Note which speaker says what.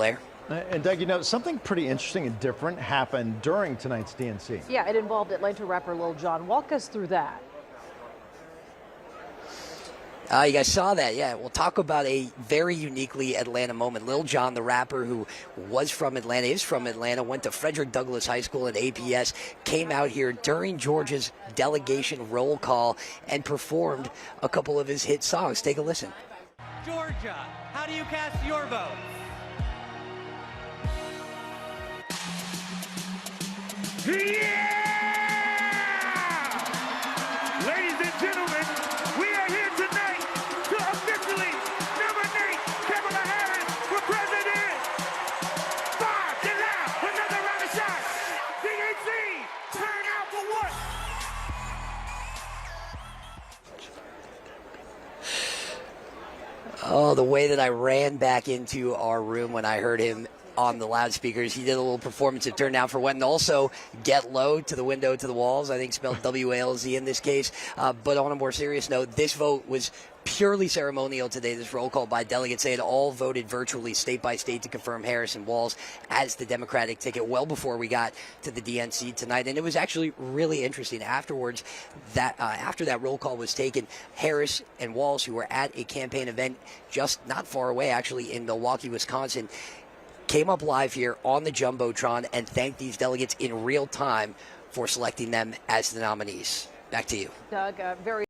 Speaker 1: Blair.
Speaker 2: And Doug, you know, something pretty interesting and different happened during tonight's DNC.
Speaker 3: Yeah, it involved Atlanta rapper Lil Jon. Walk us through that.
Speaker 1: You guys saw that, yeah. We'll talk about a very uniquely Atlanta moment. Lil Jon, the rapper who was from Atlanta, is from Atlanta, went to Frederick Douglass High School at APS, came out here during Georgia's delegation roll call and performed a couple of his hit songs. Take a listen.
Speaker 4: Georgia, how do you cast your vote?
Speaker 5: Yeah! Ladies and gentlemen, we are here tonight to officially nominate Kamala Harris for president. 5 July, another round of shots. DNC, turn out for what?
Speaker 1: Oh, the way that I ran back into our room when I heard him on the loudspeakers. He did a little performance of Turn Down for What, and also Get Low, to the window, to the walls, I think spelled W-A-L-Z in this case. But on a more serious note, this vote was purely ceremonial today. This roll call by delegates, they had all voted virtually state by state to confirm Harris and Walz as the Democratic ticket well before we got to the DNC tonight. And it was actually really interesting. Afterwards, after that roll call was taken, Harris and Walz, who were at a campaign event just not far away, actually in Milwaukee, Wisconsin, came up live here on the Jumbotron and thanked these delegates in real time for selecting them as the nominees. Back to you.
Speaker 3: Doug, very